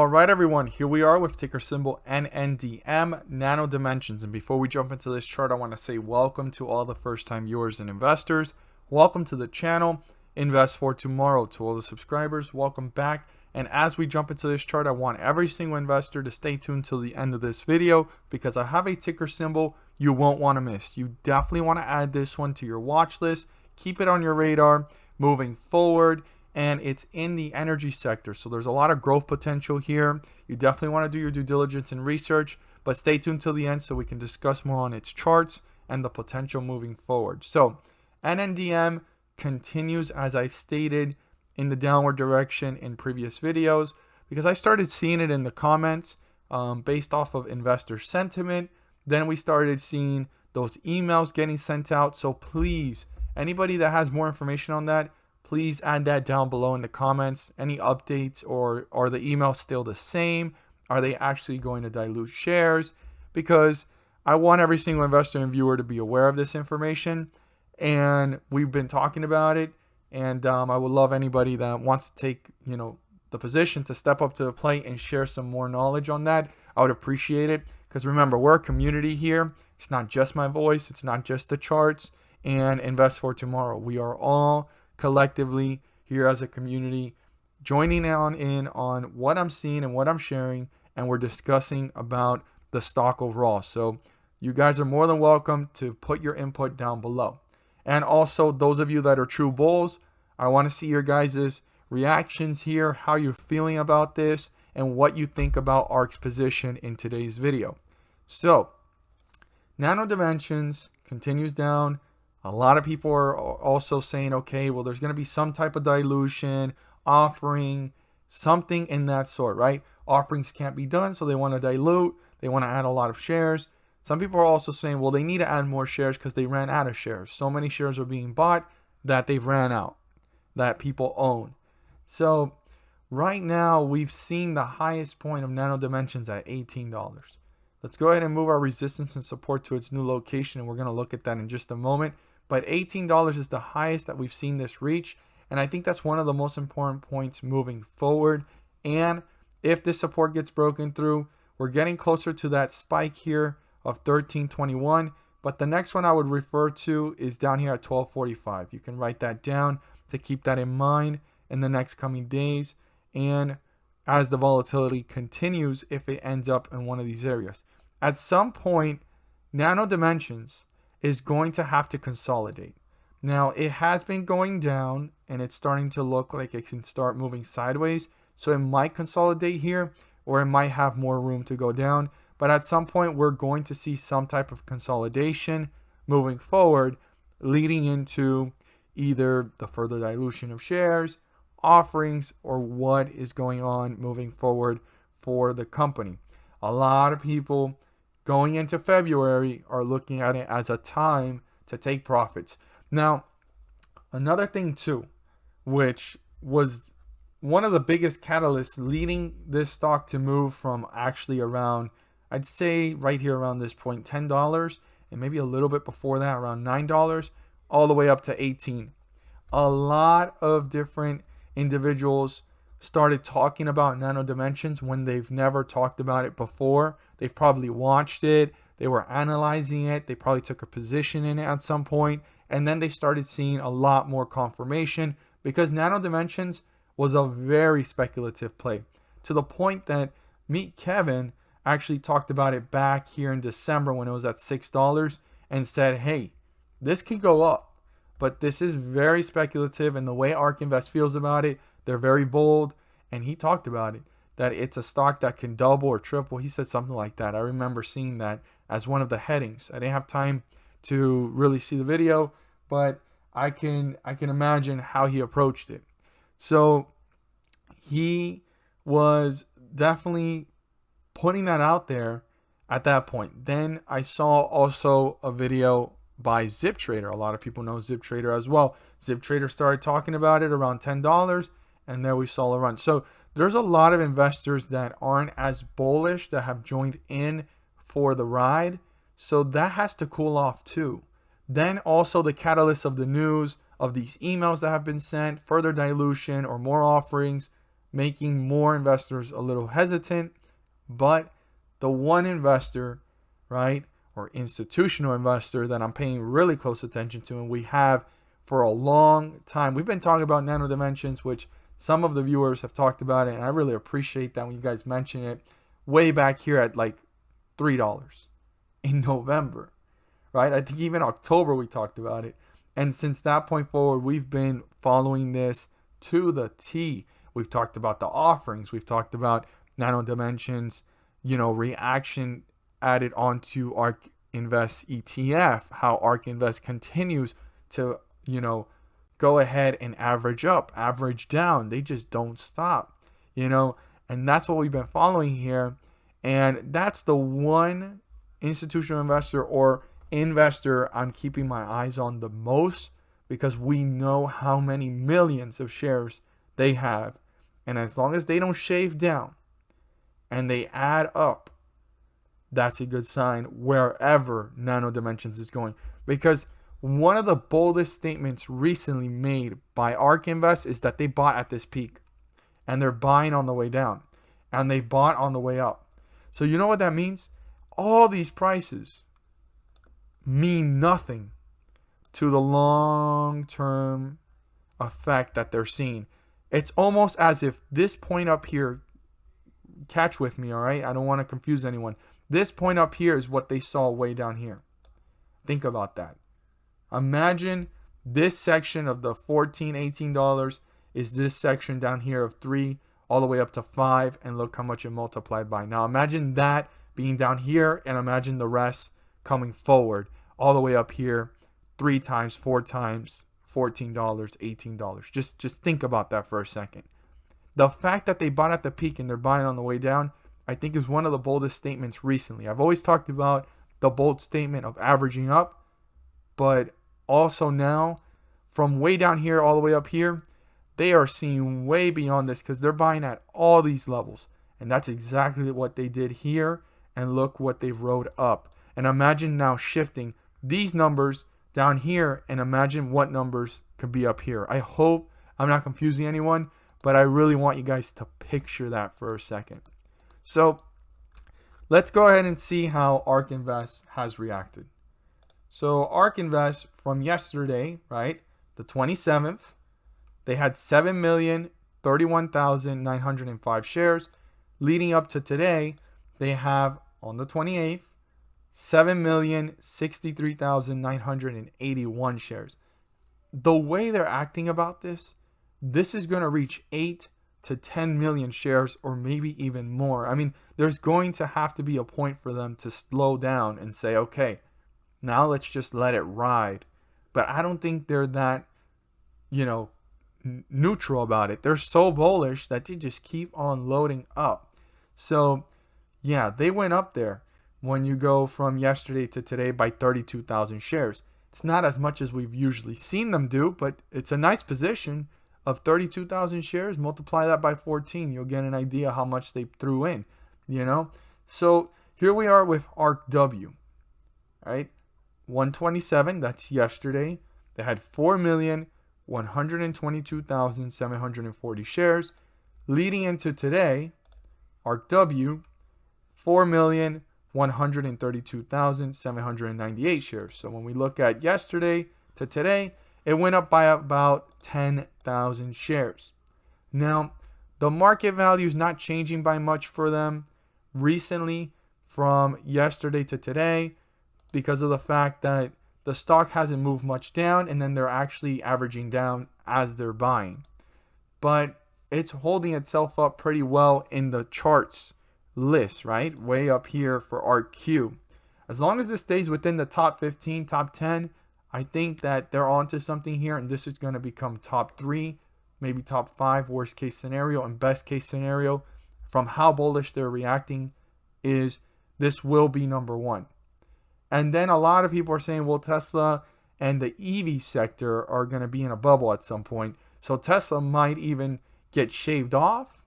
Alright everyone, here we are with ticker symbol Nndm, Nano Dimensions. And before we jump into this chart, I want to say welcome to all the first time viewers and investors. Welcome to the channel, Invest for Tomorrow. To all the subscribers, welcome back. And as we jump into this chart, I want every single investor to stay tuned till the end of this video because I have a ticker symbol you won't want to miss. You definitely want to add this one to your watch list. Keep it on your radar moving forward. And it's in the energy sector. So there's a lot of growth potential here. You definitely want to do your due diligence and research, but stay tuned till the end so we can discuss more on its charts and the potential moving forward. So Nndm continues, as I've stated, in the downward direction in previous videos because I started seeing it in the comments based off of investor sentiment. Then we started seeing those emails getting sent out. So please, anybody that has more information on that, please add that down below in the comments. Any updates, or are the emails still the same? Are they actually going to dilute shares? Because I want every single investor and viewer to be aware of this information. And we've been talking about it. And I would love anybody that wants to take, the position to step up to the plate and share some more knowledge on that. I would appreciate it. Because remember, we're a community here. It's not just my voice. It's not just the charts and Invest for Tomorrow. We are all collectively here as a community joining in on what I'm seeing and what I'm sharing, and we're discussing about the stock overall. So you guys are more than welcome to put your input down below. And also those of you that are true bulls, I want to see your guys' reactions here, how you're feeling about this and what you think about ARK's position in today's video. So Nano Dimensions continues down. A lot of people are also saying, okay, well, there's going to be some type of dilution, offering, something in that sort, right? Offerings can't be done, so they want to dilute. They want to add a lot of shares. Some people are also saying, well, they need to add more shares because they ran out of shares. So many shares are being bought that they've ran out, that people own. So right now, we've seen the highest point of Nano Dimensions at $18. Let's go ahead and move our resistance and support to its new location, and we're going to look at that in just a moment. But $18 is the highest that we've seen this reach. And I think that's one of the most important points moving forward. And if this support gets broken through, we're getting closer to that spike here of 1321. But the next one I would refer to is down here at 1245. You can write that down to keep that in mind in the next coming days. And as the volatility continues, if it ends up in one of these areas. At some point, Nano Dimensions is going to have to consolidate. Now, it has been going down and it's starting to look like it can start moving sideways. So it might consolidate here, or it might have more room to go down. But at some point, we're going to see some type of consolidation moving forward, leading into either the further dilution of shares, offerings, or what is going on moving forward for the company. A lot of people going into February are looking at it as a time to take profits. Now, another thing too, which was one of the biggest catalysts leading this stock to move from actually around, I'd say right here around this point, $10, and maybe a little bit before that, around $9, all the way up to $18. A lot of different individuals started talking about Nano Dimensions when they've never talked about it before. They've probably watched it. They were analyzing it. They probably took a position in it at some point. And then they started seeing a lot more confirmation because Nano Dimensions was a very speculative play to the point that Meet Kevin actually talked about it back here in December when it was at $6 and said, hey, this could go up, but this is very speculative. And the way ARK Invest feels about it, they're very bold. And he talked about it, that it's a stock that can double or triple. He said something like that. I remember seeing that as one of the headings. I didn't have time to really see the video, but I can imagine how he approached it. So he was definitely putting that out there at that point. Then I saw also a video by Zip Trader. A lot of people know Zip Trader as well. Zip Trader started talking about it around $10, and there we saw a run. So there's a lot of investors that aren't as bullish that have joined in for the ride. So that has to cool off too. Then also the catalyst of the news of these emails that have been sent, further dilution or more offerings. making more investors a little hesitant. But the one investor, right, or institutional investor that I'm paying really close attention to, and we have for a long time, we've been talking about Nano Dimensions, which some of the viewers have talked about it, and I really appreciate that when you guys mention it, way back here at like $3 in November, right? I think even October we talked about it. And since that point forward, we've been following this to the T. We've talked about the offerings. We've talked about Nano Dimensions, reaction added onto ARK Invest ETF, how ARK Invest continues to, go ahead and average up, average down. They just don't stop, and that's what we've been following here. And that's the one institutional investor or investor I'm keeping my eyes on the most, because we know how many millions of shares they have. And as long as they don't shave down and they add up, that's a good sign wherever Nano Dimensions is going. Because one of the boldest statements recently made by ARK Invest is that they bought at this peak and they're buying on the way down and they bought on the way up. So you know what that means? All these prices mean nothing to the long-term effect that they're seeing. It's almost as if this point up here, catch with me, all right? I don't want to confuse anyone. This point up here is what they saw way down here. Think about that. Imagine this section of the $14, $18 is this section down here of 3 all the way up to 5, and look how much it multiplied by. Now imagine that being down here, and imagine the rest coming forward all the way up here 3 times, 4 times, $14, $18. Just think about that for a second. The fact that they bought at the peak and they're buying on the way down, I think is one of the boldest statements recently. I've always talked about the bold statement of averaging up, but also now from way down here all the way up here, they are seeing way beyond this because they're buying at all these levels. And that's exactly what they did here. And look what they've rode up. And imagine now shifting these numbers down here, and imagine what numbers could be up here. I hope I'm not confusing anyone, but I really want you guys to picture that for a second. So let's go ahead and see how ARK Invest has reacted. So ARK Invest from yesterday, right, the 27th, they had 7,031,905 shares. Leading up to today, they have on the 28th, 7,063,981 shares. The way they're acting about this is going to reach 8 to 10 million shares, or maybe even more. I mean, there's going to have to be a point for them to slow down and say, okay, now let's just let it ride. But I don't think they're that, neutral about it. They're so bullish that they just keep on loading up. So yeah, they went up there when you go from yesterday to today by 32,000 shares. It's not as much as we've usually seen them do, but it's a nice position of 32,000 shares. Multiply that by 14, you'll get an idea how much they threw in, So here we are with ARKW, right? 127, that's yesterday. They had 4,122,740 shares. Leading into today, ARKW, 4,132,798 shares. So when we look at yesterday to today, it went up by about 10,000 shares. Now, the market value is not changing by much for them recently from yesterday to today because of the fact that the stock hasn't moved much down, and then they're actually averaging down as they're buying. But it's holding itself up pretty well in the charts list, right? Way up here for ARKQ. As long as this stays within the top 15, top 10, I think that they're onto something here, and this is going to become top 3, maybe top 5, worst case scenario, and best case scenario from how bullish they're reacting is this will be number 1. And then a lot of people are saying, well, Tesla and the EV sector are going to be in a bubble at some point. So Tesla might even get shaved off,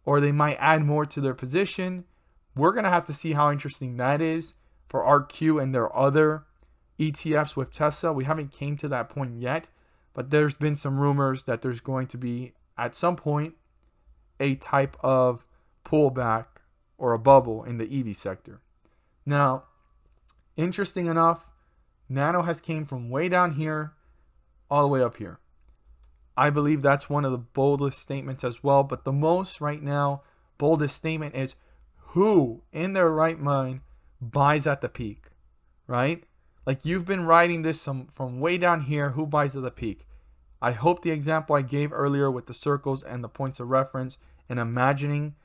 or they might add more to their position. We're going to have to see how interesting that is for ARKQ and their other ETFs with Tesla. We haven't came to that point yet, but there's been some rumors that there's going to be, at some point, a type of pullback or a bubble in the EV sector. Now, interesting enough, Nano has came from way down here all the way up here. I believe that's one of the boldest statements as well. But the most right now boldest statement is, who in their right mind buys at the peak, right? Like, you've been writing this from way down here. Who buys at the peak? I hope the example I gave earlier with the circles and the points of reference and imagining,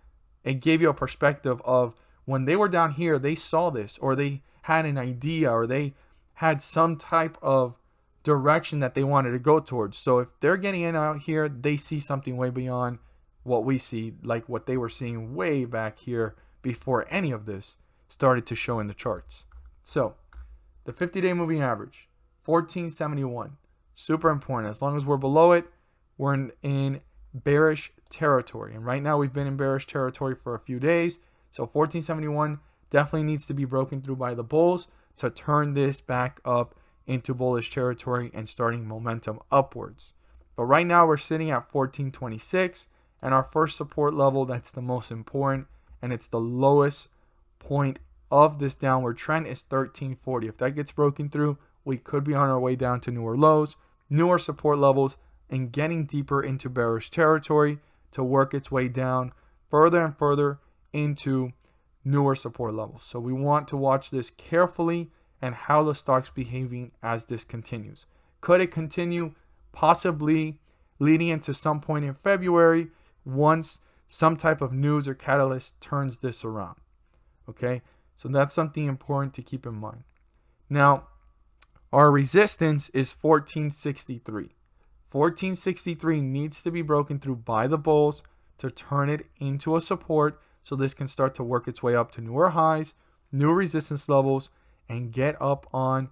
it gave you a perspective of when they were down here, they saw this, or they had an idea, or they had some type of direction that they wanted to go towards. So if they're getting in out here, they see something way beyond what we see, like what they were seeing way back here before any of this started to show in the charts. So the 50-day moving average, 1471, super important. As long as we're below it, we're in bearish territory. And right now we've been in bearish territory for a few days. So 1471 definitely needs to be broken through by the bulls to turn this back up into bullish territory and starting momentum upwards. But right now we're sitting at 1426, and our first support level, that's the most important, and it's the lowest point of this downward trend, is 1340. If that gets broken through, we could be on our way down to newer lows, newer support levels, and getting deeper into bearish territory to work its way down further and further into newer support levels. So we want to watch this carefully and how the stock's behaving as this continues. Could it continue? Possibly leading into some point in February once some type of news or catalyst turns this around. Okay, so that's something important to keep in mind. Now, our resistance is 1463. 1463 needs to be broken through by the bulls to turn it into a support, so this can start to work its way up to newer highs, new resistance levels, and get up on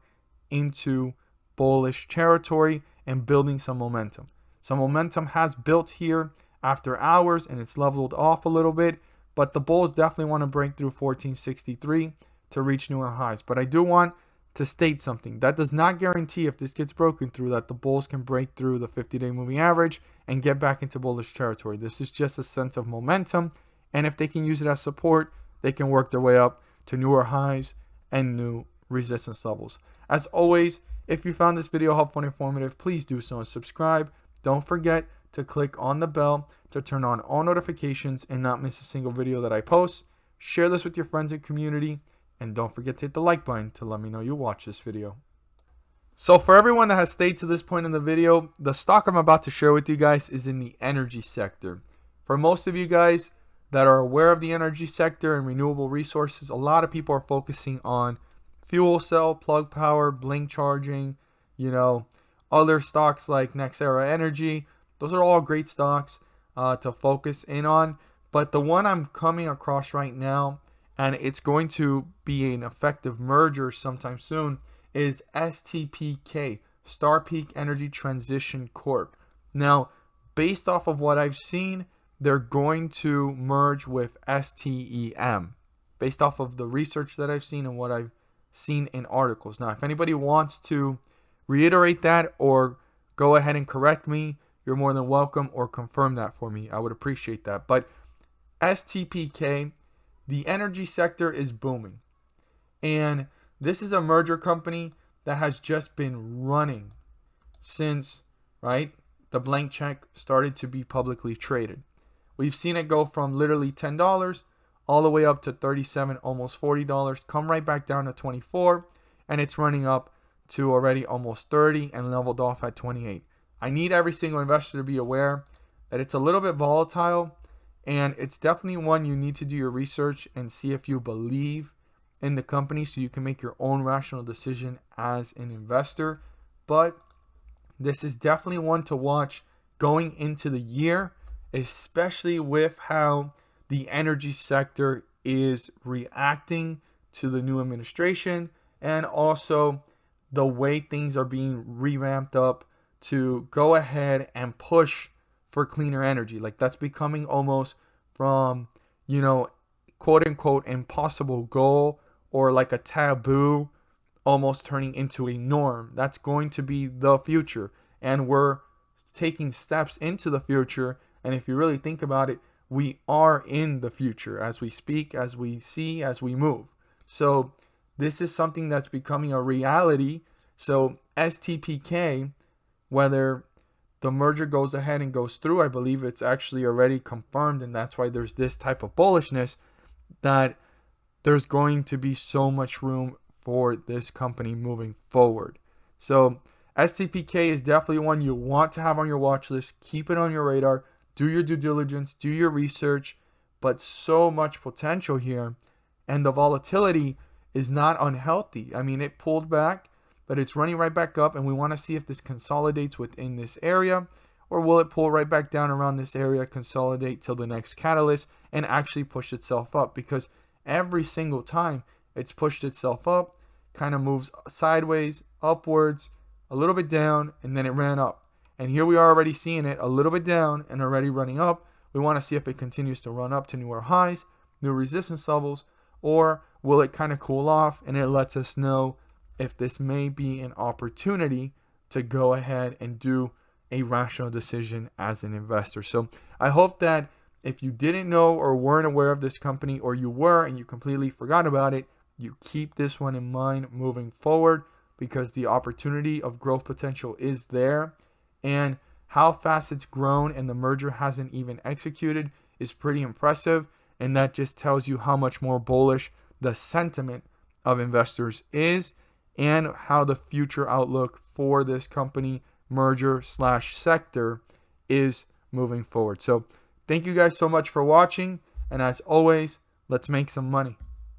into bullish territory and building some momentum. Some momentum has built here after hours, and it's leveled off a little bit, but the bulls definitely want to break through 1463 to reach newer highs. But I do want to state something. That does not guarantee, if this gets broken through, that the bulls can break through the 50-day moving average and get back into bullish territory. This is just a sense of momentum, and if they can use it as support, they can work their way up to newer highs and new resistance levels. As always, if you found this video helpful and informative, please do so and subscribe. Don't forget to click on the bell to turn on all notifications and not miss a single video that I post. Share this with your friends and community, and don't forget to hit the like button to let me know you watch this video. So for everyone that has stayed to this point in the video, the stock I'm about to share with you guys is in the energy sector. For most of you guys that are aware of the energy sector and renewable resources, a lot of people are focusing on fuel cell, plug power, blink charging, other stocks like Nexera Energy. Those are all great stocks to focus in on. But the one I'm coming across right now, and it's going to be an effective merger sometime soon, is STPK, Star Peak Energy Transition Corp. Now, based off of what I've seen, they're going to merge with STEM, based off of the research that I've seen and what I've seen in articles. Now, if anybody wants to reiterate that or go ahead and correct me, you're more than welcome, or confirm that for me. I would appreciate that. But STPK, the energy sector is booming. And this is a merger company that has just been running since, the blank check started to be publicly traded. We've seen it go from literally $10 all the way up to $37, almost $40, come right back down to 24, and it's running up to already almost 30 and leveled off at 28. I need every single investor to be aware that it's a little bit volatile, and it's definitely one you need to do your research and see if you believe in the company so you can make your own rational decision as an investor. But this is definitely one to watch going into the year, especially with how the energy sector is reacting to the new administration and also the way things are being revamped up to go ahead and push for cleaner energy. Like, that's becoming almost from, quote unquote impossible goal or like a taboo, almost turning into a norm. That's going to be the future, and we're taking steps into the future. And if you really think about it, we are in the future as we speak, as we see, as we move. So this is something that's becoming a reality. So STPK, whether the merger goes ahead and goes through, I believe it's actually already confirmed, and that's why there's this type of bullishness, that there's going to be so much room for this company moving forward. So STPK is definitely one you want to have on your watch list. Keep it on your radar. Do your due diligence. Do your research. But so much potential here. And the volatility is not unhealthy. I mean, it pulled back, but it's running right back up. And we want to see if this consolidates within this area. Or will it pull right back down around this area, consolidate till the next catalyst, and actually push itself up? Because every single time it's pushed itself up, kind of moves sideways, upwards, a little bit down, and then it ran up. And here we are already seeing it a little bit down and already running up. We want to see if it continues to run up to newer highs, new resistance levels, or will it kind of cool off, and it lets us know if this may be an opportunity to go ahead and do a rational decision as an investor. So I hope that if you didn't know or weren't aware of this company, or you were and you completely forgot about it, you keep this one in mind moving forward, because the opportunity of growth potential is there. And how fast it's grown and the merger hasn't even executed is pretty impressive. And that just tells you how much more bullish the sentiment of investors is, and how the future outlook for this company merger / sector is moving forward. So thank you guys so much for watching. And as always, let's make some money.